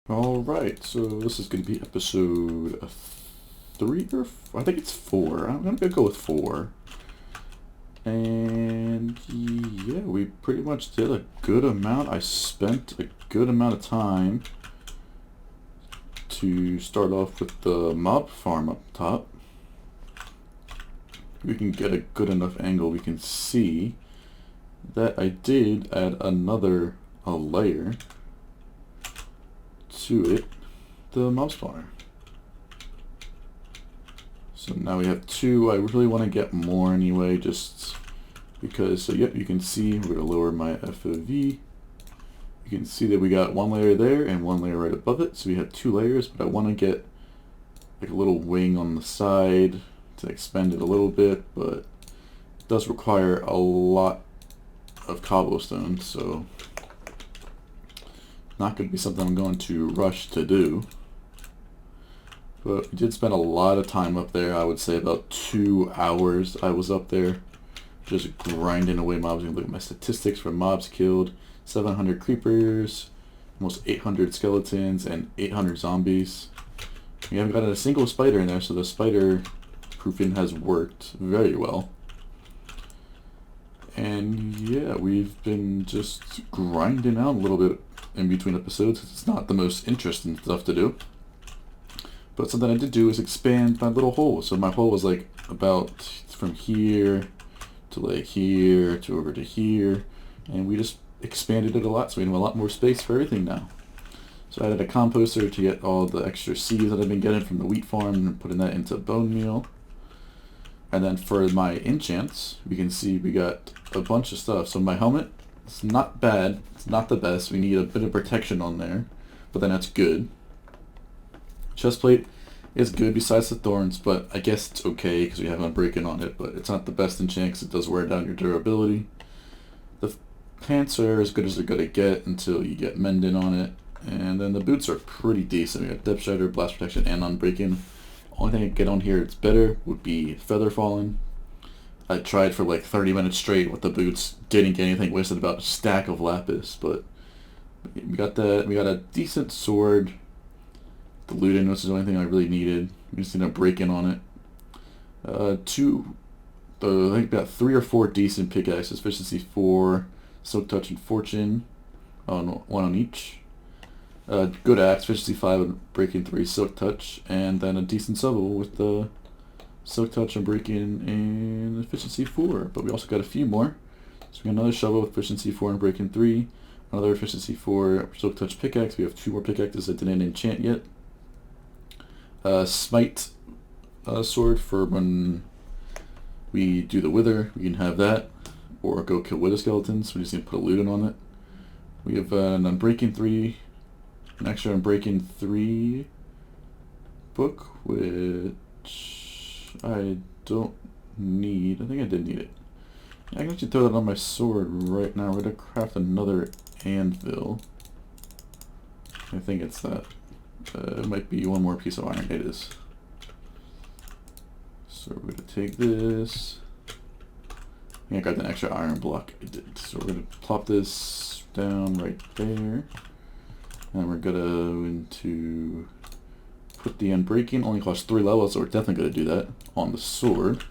Alright, so this is going to be episode 3 or I think it's 4. I'm going to go with 4. And yeah, we pretty much did a good amount. I spent a good amount of time to start off with the mob farm up top. We can get a good enough angle. We can see that I did add another layer to it, the mob spawner. So now we have 2. I really want to get more anyway, just because. So yep, you can see we're going to lower my FOV. You can see that we got 1 layer there and 1 layer right above it, so we have 2 layers, but I want to get like a little wing on the side to expand it a little bit, but it does require a lot of cobblestone, so not going to be something I'm going to rush to do. But we did spend a lot of time up there. I would say about 2 hours I was up there just grinding away mobs. You can look at my statistics for mobs killed. 700 creepers, almost 800 skeletons, and 800 zombies. We haven't got a single spider in there, so the spider proofing has worked very well. And yeah, we've been just grinding out a little bit in between episodes. It's not the most interesting stuff to do. But something I did do is expand my little hole. So my hole was like about from here to like here to over to here. And we just expanded it a lot, so we have a lot more space for everything now. So I added a composter to get all the extra seeds that I've been getting from the wheat farm and putting that into bone meal. And then for my enchants, we can see we got a bunch of stuff. So my helmet, it's not bad. It's not the best. We need a bit of protection on there, but then that's good. Chestplate is good besides the thorns, but I guess it's okay because we have Unbreaking on it, but it's not the best enchant because it does wear down your durability. The pants are as good as they're going to get until you get Mending on it, and then the boots are pretty decent. We got Depth Strider, Blast Protection, and Unbreaking. Only thing I get on here that's better would be Feather Falling. I tried for like 30 minutes straight with the boots, didn't get anything, wasted about a stack of lapis, but we got that. We got a decent sword. The looting was the only thing I really needed. We just need a break-in on it. I think about 3 or 4 decent pickaxes. Efficiency 4, Silk Touch and Fortune, one on each. Good axe, efficiency 5 and break-in 3, Silk Touch, and then a decent shovel with the Silk Touch and break-in and efficiency 4. But we also got a few more. So we got another shovel with efficiency 4 and break-in 3, another efficiency 4 Silk Touch pickaxe. We have 2 more pickaxes that didn't enchant yet. Smite sword for when we do the wither. We can have that, or go kill wither skeletons. We just need to put a looting on it. We have an Unbreaking 3, an extra Unbreaking 3 book, which I don't need. I think I did need it. I can actually throw that on my sword right now. We're going to craft another anvil. I think it's that. It might be 1 more piece of iron. It is. So we're going to take this. I think I got an extra iron block. I did. So we're going to plop this down right there. And we're going to put the Unbreaking. Only costs 3 levels, so we're definitely going to do that on the sword.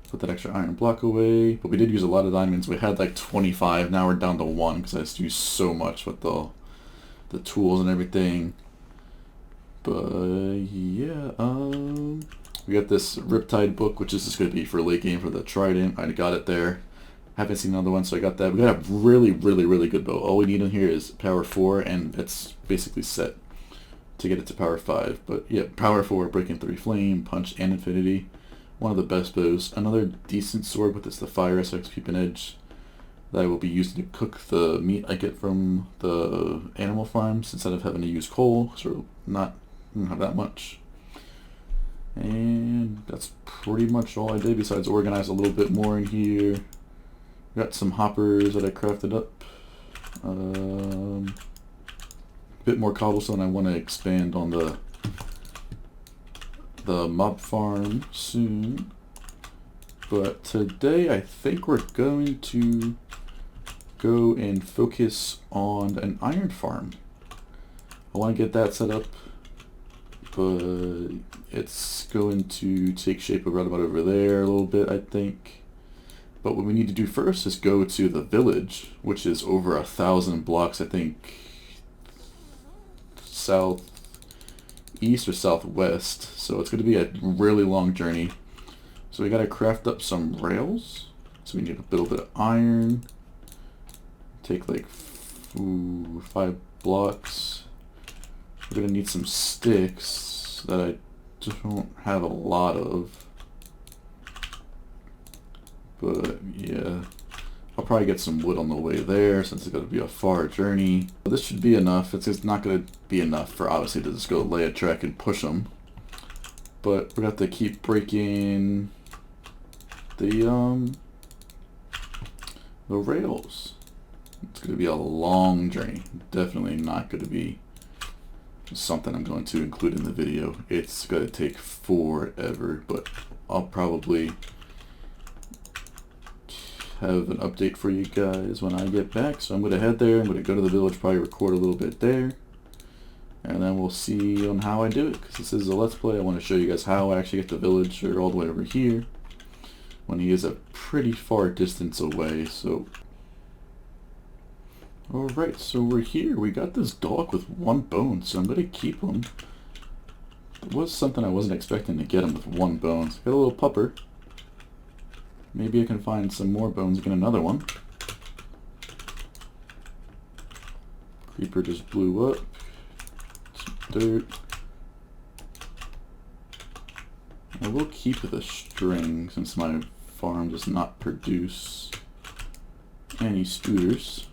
Put that extra iron block away. But we did use a lot of diamonds. We had like 25. Now we're down to 1 because I just used so much with the tools and everything. But yeah, we got this Riptide book, which is just going to be for late game for the Trident. I got it there. Haven't seen another one, so I got that. We got a really, really, really good bow. All we need in here is power 4, and it's basically set to get it to power 5. But yeah, power 4, breaking 3 flame, punch, and infinity. One of the best bows. Another decent sword with this, the Fire SX Peeping Edge, that I will be using to cook the meat I get from the animal farms instead of having to use coal, so don't have that much. And that's pretty much all I did besides organize a little bit more in here. Got some hoppers that I crafted up. A bit more cobblestone. I want to expand on the mob farm soon. But today I think we're going to go and focus on an iron farm. I want to get that set up, but it's going to take shape around about over there a little bit, I think. But what we need to do first is go to the village, which is over 1,000 blocks, I think, southeast or southwest. So it's going to be a really long journey. So we got to craft up some rails. So we need a little bit of iron. Take like 5 blocks. We're going to need some sticks that I don't have a lot of. But yeah, I'll probably get some wood on the way there since it's going to be a far journey. But this should be enough. It's just not going to be enough for obviously to just go lay a track and push them. But we're going to have to keep breaking the rails. It's going to be a long journey. Definitely not going to be something I'm going to include in the video. It's going to take forever, but I'll probably have an update for you guys when I get back. So I'm going to head there. I'm going to go to the village, probably record a little bit there, and then we'll see on how I do it, because this is a let's play. I want to show you guys how I actually get the villager all the way over here when he is a pretty far distance away. So alright, so we're here. We got this dog with 1 bone, so I'm going to keep him. It was something I wasn't expecting to get him with 1 bone. So got a little pupper. Maybe I can find some more bones and get another one. Creeper just blew up. Some dirt. I will keep the string since my farm does not produce any scooters.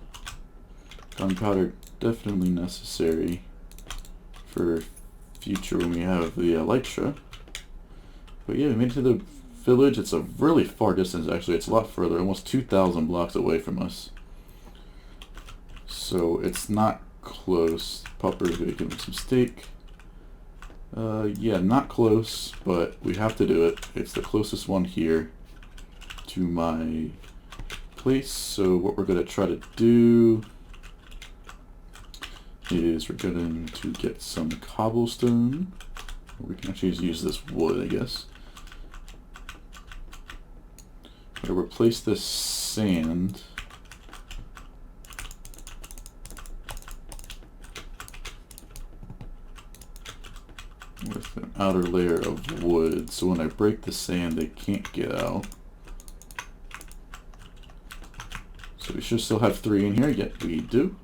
Gunpowder definitely necessary for future when we have the elytra. But yeah, we made it to the village. It's a really far distance actually. It's a lot further, almost 2,000 blocks away from us. So it's not close. Pupper's gonna give him some steak. Yeah, not close, but we have to do it. It's the closest one here to my place. So what we're gonna try to do is we're going to get some cobblestone. We can actually just use this wood, I guess. I'm going to replace this sand with an outer layer of wood, so when I break the sand they can't get out. So we should still have 3 in here. Yep, we do.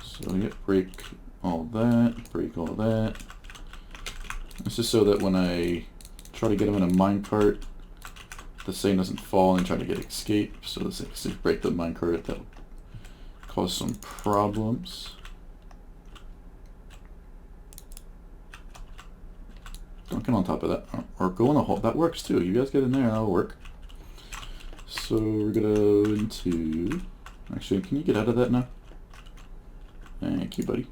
So yeah, break all that, break all that. This is so that when I try to get them in a minecart, the sand doesn't fall and try to get escape. So let's just break the minecart. That'll cause some problems. Don't get on top of that, or go in the hole. That works too. You guys get in there, that'll work. So we're gonna go into. Actually, can you get out of that now? Thank you, buddy.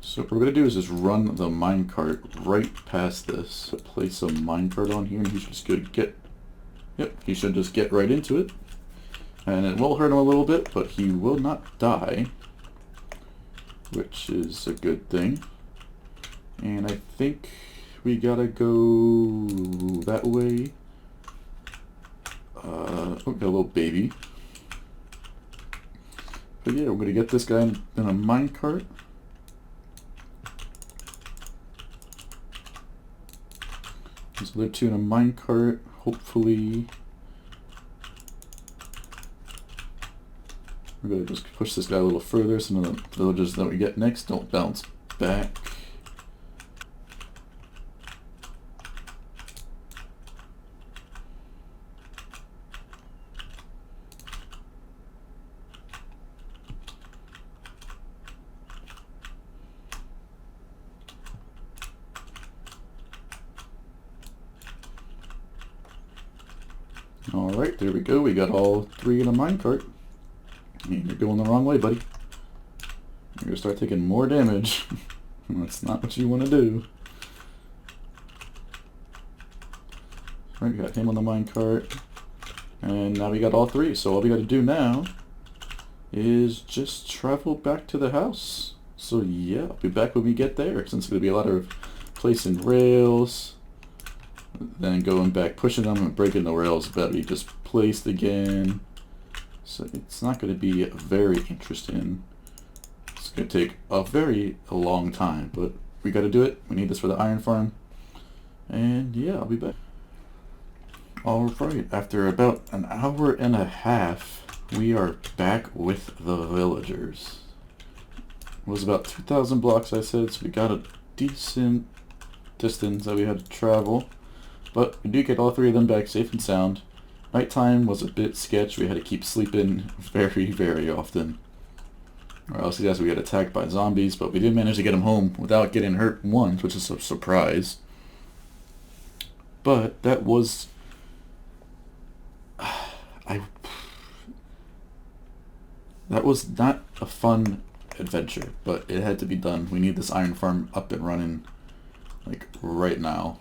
So what we're going to do is just run the minecart right past this. Place a minecart on here and he should just he should just get right into it. And it will hurt him a little bit, but he will not die, which is a good thing. And I think we gotta go that way. Oh, got a little baby. But yeah, we're gonna get this guy in a minecart. There's the other 2 in a minecart. Hopefully, we're gonna just push this guy a little further so the villagers that we get next don't bounce back. Alright, there we go. We got all 3 in a minecart. And you're going the wrong way, buddy. You're going to start taking more damage. That's not what you want to do. Alright, we got him on the minecart. And now we got all 3, so all we gotta do now is just travel back to the house. So yeah, I'll be back when we get there, since it's gonna be a lot of placing rails, then going back, pushing them and breaking the rails that we just placed again. So it's not gonna be very interesting. It's gonna take a long time, but we gotta do it. We need this for the iron farm. And yeah, I'll be back. Alright, after about an hour and a half, we are back with the villagers. It was about 2,000 blocks, I said, so we got a decent distance that we had to travel. But we do get all 3 of them back safe and sound. Nighttime was a bit sketch. We had to keep sleeping very often, or else we get attacked by zombies, but we did manage to get them home without getting hurt once, which is a surprise. But that was... that was not a fun adventure, but it had to be done. We need this iron farm up and running, like, right now.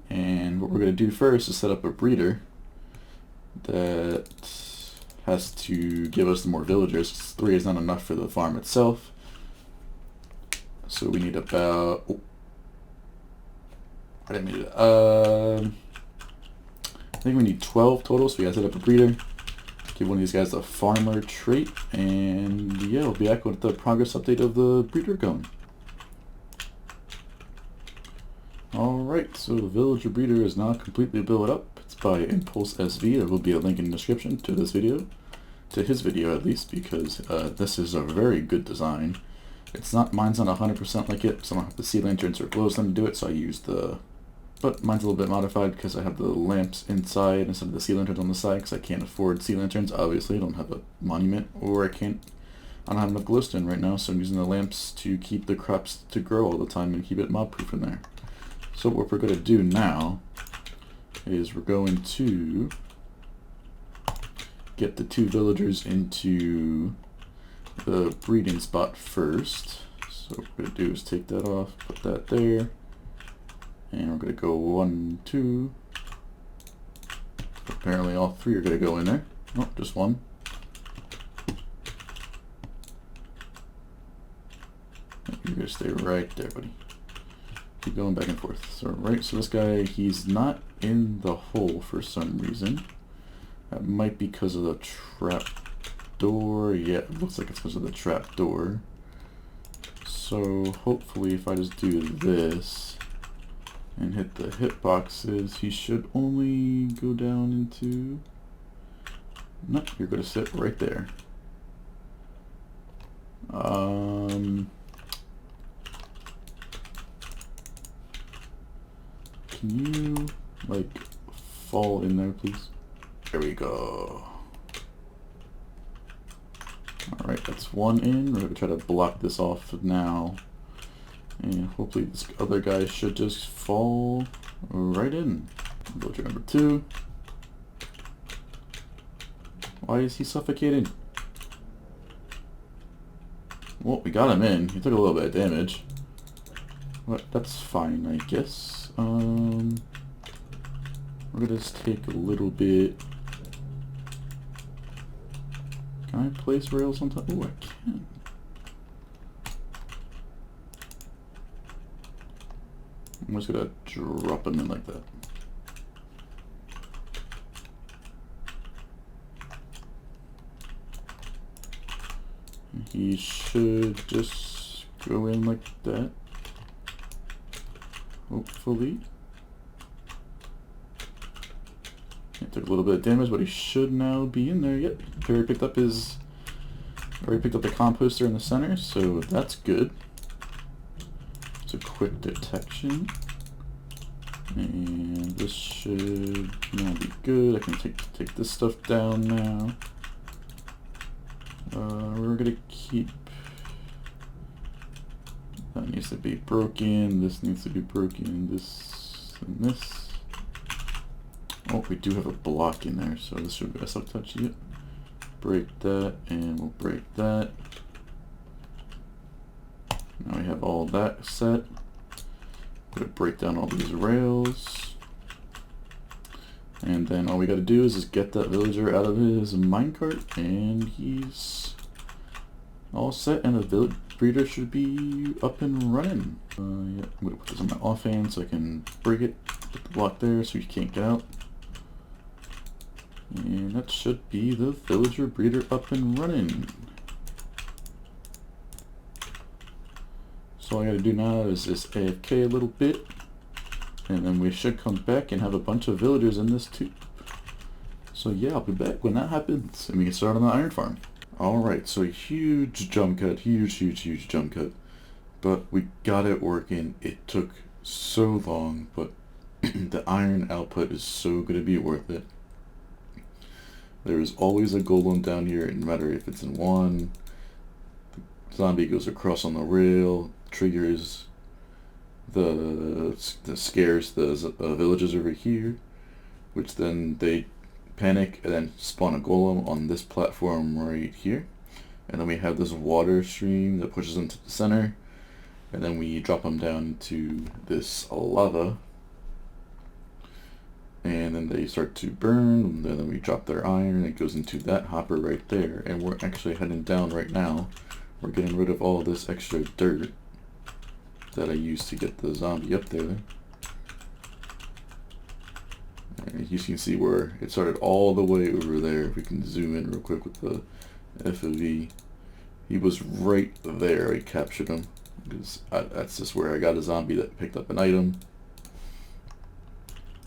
And what we're going to do first is set up a breeder that has to give us more villagers. 3 is not enough for the farm itself. So we need about... oh, I didn't mean to... I think we need 12 total, so we gotta set up a breeder. Give one of these guys a farmer trait, and yeah, we'll be back with the progress update of the breeder going. Alright, so the villager breeder is now completely built up. It's by Impulse SV. There will be a link in the description to this video. To his video at least, because this is a very good design. It's not, mine's not 100% like it, so I don't have the sea lanterns or glowstone to do it, so I use the... but mine's a little bit modified because I have the lamps inside instead of the sea lanterns on the side, because I can't afford sea lanterns. Obviously, I don't have a monument, or I don't have enough glowstone right now, so I'm using the lamps to keep the crops to grow all the time and keep it mob proof in there. So what we're going to do now is we're going to get the 2 villagers into the breeding spot first. So what we're going to do is take that off, put that there, and we're going to go 1, 2. Apparently all 3 are going to go in there. Oh, just 1. You're going to stay right there, buddy. Keep going back and forth. So right, so this guy, he's not in the hole for some reason. That might be because of the trap door. Yeah, it looks like it's because of the trap door. So hopefully if I just do this and hit the hitboxes, he should only go down into... no, you're going to sit right there. Can you, like, fall in there, please? There we go. Alright, that's 1 in. We're going to try to block this off now. And hopefully this other guy should just fall right in. Villager number 2. Why is he suffocating? Well, we got him in. He took a little bit of damage. But that's fine, I guess. We're gonna just take a little bit. Can I place rails on top? Oh, I can. I'm just gonna drop them in like that. He should just go in like that. Hopefully. It took a little bit of damage, but he should now be in there. Yep. Already picked up the composter in the center, so that's good. It's a quick detection. And this should now be good. I can take this stuff down now. We're gonna keep... that needs to be broken, this needs to be broken, this and this. Oh, we do have a block in there, so this should be a silk touch. Yep. Break that, and we'll break that. Now we have all that set. We're gonna break down all these rails. And then all we gotta do is just get that villager out of his minecart, and he's all set, and the village breeder should be up and running. Yeah, I'm gonna put this on my offhand so I can break it, put the block there so he can't get out. And that should be the villager breeder up and running. So all I gotta do now is just AFK a little bit, and then we should come back and have a bunch of villagers in this tube. So yeah, I'll be back when that happens, and we can start on the iron farm. Alright, so a huge jump cut, huge jump cut. But we got it working. It took so long, but the iron output is so gonna be worth it. There is always a golem down here, no matter if it's in one. The zombie goes across on the rail, triggers the scares the villagers over here, which then they panic and then spawn a golem on this platform right here. And then we have this water stream that pushes them to the center, and then we drop them down to this lava, and then they start to burn, and then we drop their iron, and it goes into that hopper right there. And we're actually heading down right now. We're getting rid of all this extra dirt that I used to get the zombie up there. And you can see where it started all the way over there. If we can zoom in real quick with the FOV, he was right there. I captured him because that's just where I got a zombie that picked up an item.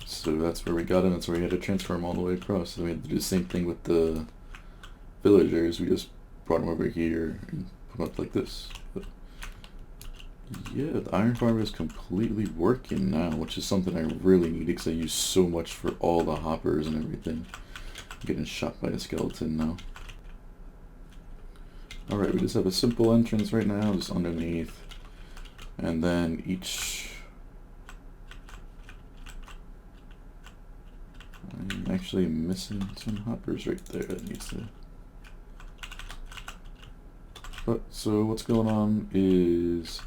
So that's where we got him. That's where we had to transfer him all the way across. So we had to do the same thing with the villagers. We just brought them over here and put them up like this. But yeah, the iron farm is completely working now, which is something I really need because I use so much for all the hoppers and everything. I'm getting shot by a skeleton now. Alright, we just have a simple entrance right now, just underneath. And then each... I'm actually missing some hoppers right there that needs to... But, so what's going on is...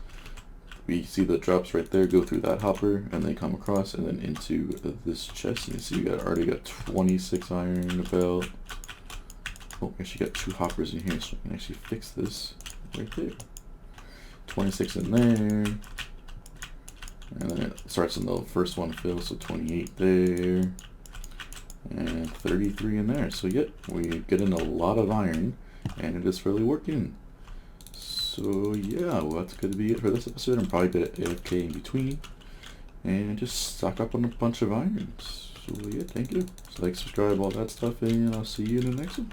we see the drops right there go through that hopper, and they come across and then into this chest. You can see you already got 26 iron about. Oh, actually got 2 hoppers in here, so I can actually fix this right there. 26 in there, and then it starts in the first one fill, so 28 there, and 33 in there. So yep, we're getting a lot of iron, and it is really working. So yeah, well, that's going to be it for this episode. I'm probably going to AFK in between and just stock up on a bunch of irons. So yeah, thank you. So like, subscribe, all that stuff, and I'll see you in the next one.